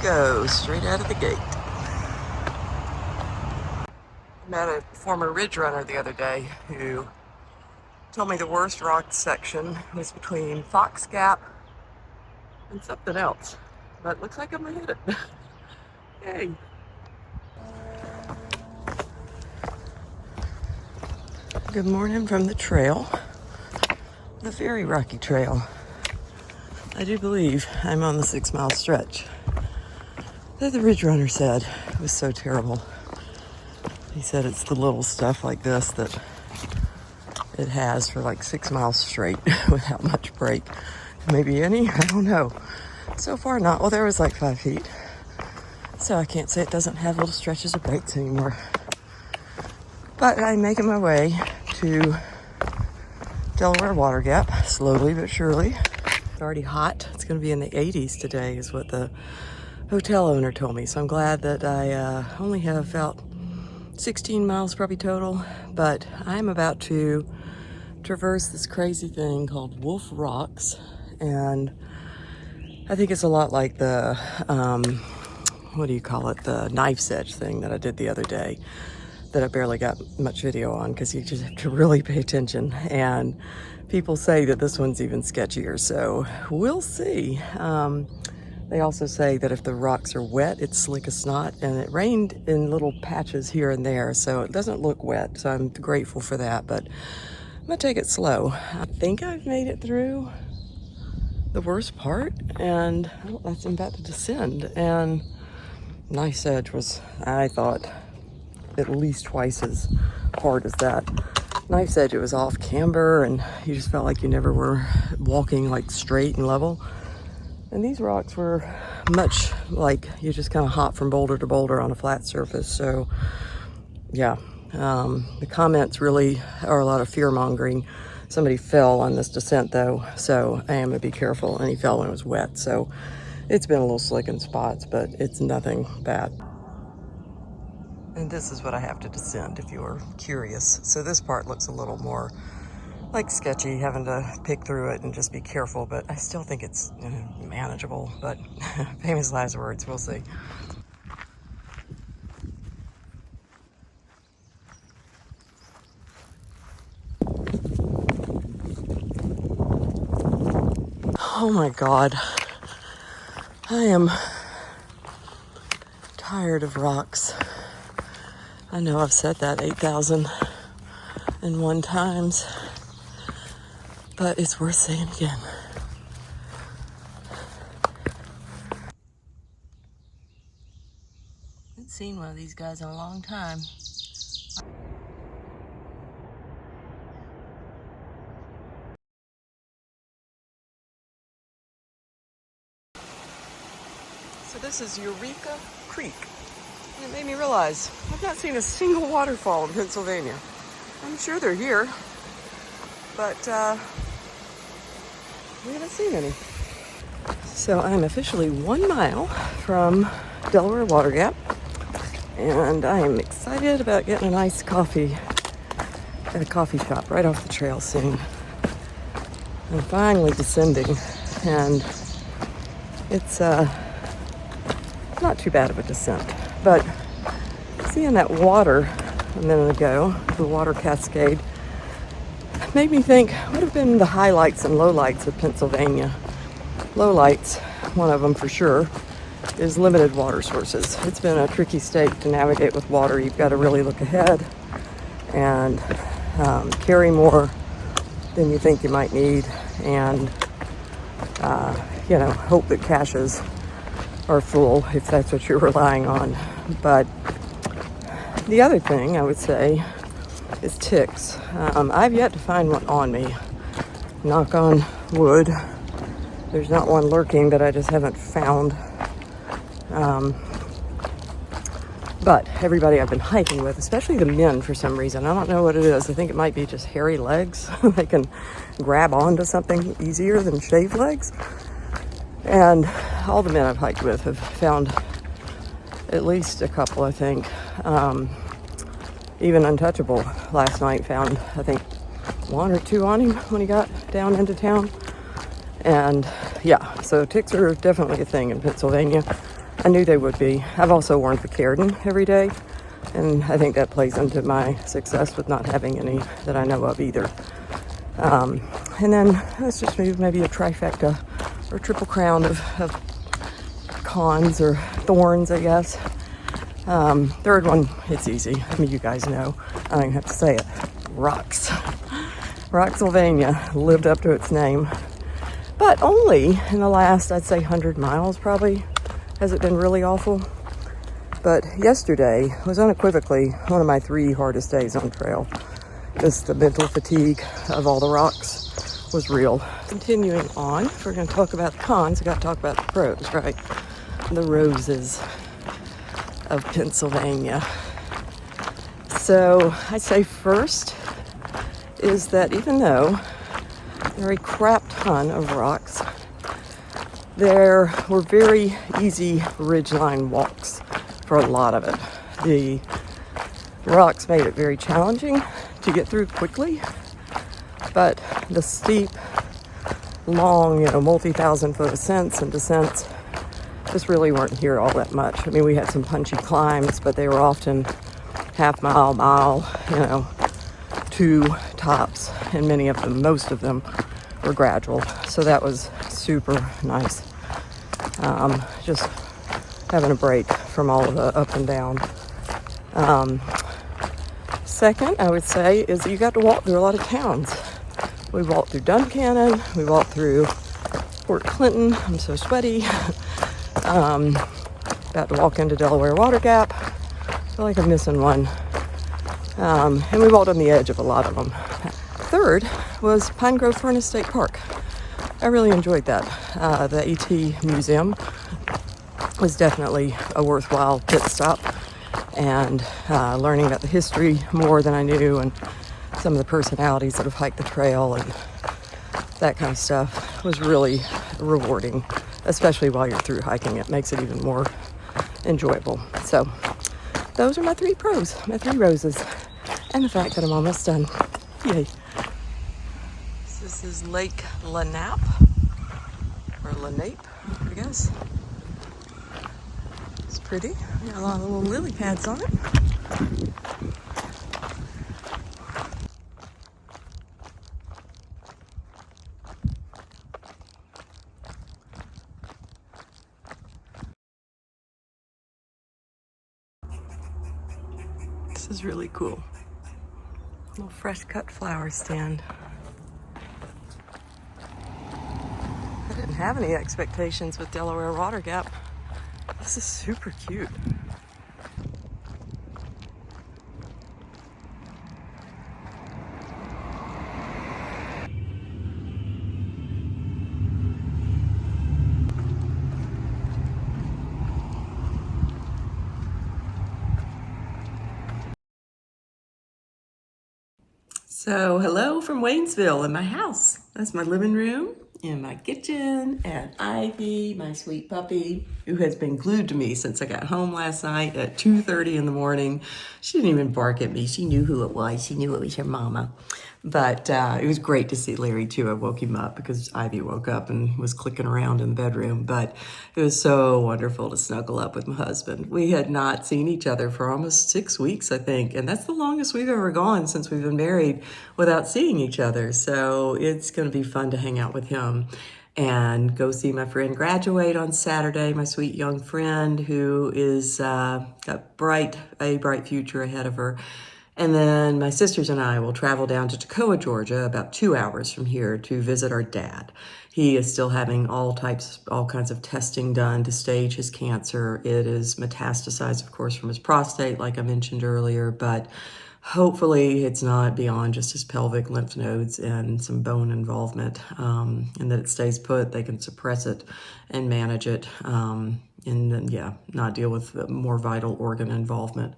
go, straight out of the gate. I met a former ridge runner the other day who told me the worst rock section was between Fox Gap and something else. But looks like I'm gonna hit it. Yay. Good morning from the trail, the very rocky trail. I do believe I'm on the 6-mile stretch that the ridge runner said was so terrible. He said it's the little stuff like this that it has for like 6 miles straight without much break. Maybe any, I don't know. So far not. Well, there was like 5 feet. So I can't say it doesn't have little stretches of breaks anymore. But I'm making my way to Delaware Water Gap, slowly but surely. It's already hot. It's going to be in the 80s today is what the hotel owner told me. So I'm glad that I only have about 16 miles probably total. But I'm about to traverse this crazy thing called Wolf Rocks. And I think it's a lot like the, what do you call it? The knife's edge thing that I did the other day, that I barely got much video on because you just have to really pay attention. And people say that this one's even sketchier, so we'll see. They also say that if the rocks are wet, it's slick as snot, and it rained in little patches here and there, so it doesn't look wet, so I'm grateful for that, but I'm gonna take it slow. I think I've made it through the worst part, and I'm about to descend, and Knife's Edge was, I thought, at least twice as hard as that. Knife's Edge, it was off camber and you just felt like you never were walking like straight and level. And these rocks were much like you just kind of hop from boulder to boulder on a flat surface. So yeah, the comments really are a lot of fear mongering. Somebody fell on this descent though, so I am gonna be careful, and he fell when it was wet. So it's been a little slick in spots, but it's nothing bad. And this is what I have to descend if you're curious. So this part looks a little more like sketchy, having to pick through it and just be careful, but I still think it's manageable. But famous last words, we'll see. Oh my God. I am tired of rocks. I know I've said that 8,001 times, but it's worth saying again. I haven't seen one of these guys in a long time. So this is Eureka Creek. And it made me realize I've not seen a single waterfall in Pennsylvania. I'm sure they're here, but we haven't seen any. So I'm officially 1 mile from Delaware Water Gap, and I am excited about getting a nice coffee at a coffee shop right off the trail soon. I'm finally descending, and it's not too bad of a descent. But seeing that water a minute ago, the water cascade, made me think, what have been the highlights and lowlights of Pennsylvania? Lowlights, one of them for sure, is limited water sources. It's been a tricky state to navigate with water. You've got to really look ahead and carry more than you think you might need, and hope that caches are full if that's what you're relying on. But the other thing I would say is ticks. I've yet to find one on me. Knock on wood. There's not one lurking that I just haven't found. But everybody I've been hiking with, especially the men for some reason, I don't know what it is. I think it might be just hairy legs. They can grab onto something easier than shaved legs. And all the men I've hiked with have found at least a couple, I think. Even Untouchable last night found, I think, 1 or 2 on him when he got down into town. And yeah, so ticks are definitely a thing in Pennsylvania. I knew they would be. I've also worn Picardin every day, and I think that plays into my success with not having any that I know of either. And then let's just maybe a trifecta or triple crown of cons or thorns, I guess. Third one, it's easy. I mean, you guys know. I don't even have to say it. Rocks. Rocksylvania lived up to its name. But only in the last, I'd say, 100 miles probably has it been really awful. But yesterday was unequivocally one of my 3 hardest days on trail. Just the mental fatigue of all the rocks was real. Continuing on, if we're going to talk about the cons, we got to talk about the pros, right? The roses of Pennsylvania. So I'd say first is that even though there are a crap ton of rocks, there were very easy ridgeline walks for a lot of it. The rocks made it very challenging to get through quickly, but the steep, long, multi-thousand foot ascents and descents just really weren't here all that much. I mean, we had some punchy climbs, but they were often half mile, 2 tops, and many of them, most of them, were gradual. So that was super nice. Just having a break from all of the up and down. Second, I would say, is that you got to walk through a lot of towns. We walked through Duncannon, we walked through Fort Clinton. I'm so sweaty. About to walk into Delaware Water Gap. I feel like I'm missing one. And we walked on the edge of a lot of them. Third was Pine Grove Furnace State Park. I really enjoyed that. The AT Museum was definitely a worthwhile pit stop, and learning about the history more than I knew, and some of the personalities that have hiked the trail and that kind of stuff was really rewarding, especially while you're through hiking. It makes it even more enjoyable. So those are my 3 pros, my 3 roses, and the fact that I'm almost done. Yay. This is Lake Lenape, or Lenape, I guess. It's pretty. Got a lot of little lily pads on it. This is really cool. Little fresh cut flower stand. I didn't have any expectations with Delaware Water Gap. This is super cute. So hello from Waynesville in my house. That's my living room and my kitchen, and Ivy, my sweet puppy, who has been glued to me since I got home last night at 2:30 in the morning. She didn't even bark at me. She knew who it was. She knew it was her mama. But it was great to see Larry too. I woke him up because Ivy woke up and was clicking around in the bedroom. But it was so wonderful to snuggle up with my husband. We had not seen each other for almost 6 weeks, I think. And that's the longest we've ever gone since we've been married without seeing each other. So it's going to be fun to hang out with him and go see my friend graduate on Saturday, my sweet young friend who is got a bright future ahead of her. And then my sisters and I will travel down to Toccoa, Georgia, about 2 hours from here to visit our dad. He is still having all kinds of testing done to stage his cancer. It is metastasized, of course, from his prostate, like I mentioned earlier, but hopefully it's not beyond just his pelvic lymph nodes and some bone involvement, and that it stays put. They can suppress it and manage it, and then, not deal with more vital organ involvement.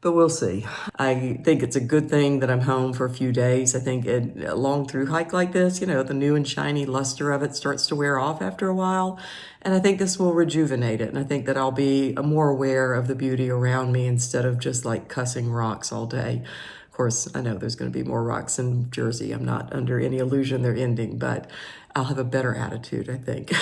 But we'll see. I think it's a good thing that I'm home for a few days. I think a long through hike like this, the new and shiny luster of it starts to wear off after a while. And I think this will rejuvenate it. And I think that I'll be more aware of the beauty around me instead of just like cussing rocks all day. Of course, I know there's going to be more rocks in Jersey. I'm not under any illusion they're ending, but I'll have a better attitude, I think,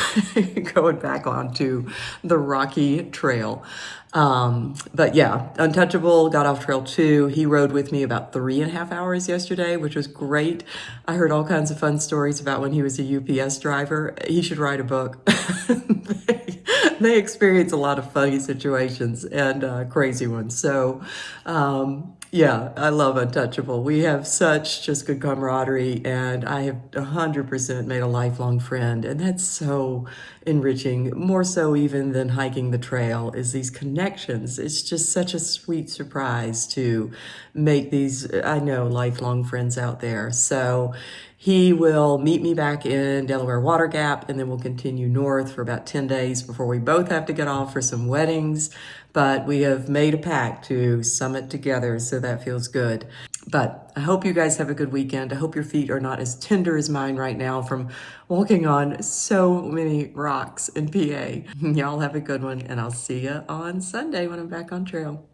going back onto the rocky trail. But yeah, Untouchable got off trail 2. He rode with me about 3.5 hours yesterday, which was great. I heard all kinds of fun stories about when he was a UPS driver. He should write a book. They experience a lot of funny situations and crazy ones. So, yeah, I love Untouchable. We have such just good camaraderie, and I have 100% made a lifelong friend, and that's so enriching. More so even than hiking the trail is these connections. It's just such a sweet surprise to make these, I know, lifelong friends out there. So he will meet me back in Delaware Water Gap, and then we'll continue north for about 10 days before we both have to get off for some weddings. But we have made a pact to summit together, so that feels good. But I hope you guys have a good weekend. I hope your feet are not as tender as mine right now from walking on so many rocks in PA. Y'all have a good one, and I'll see you on Sunday when I'm back on trail.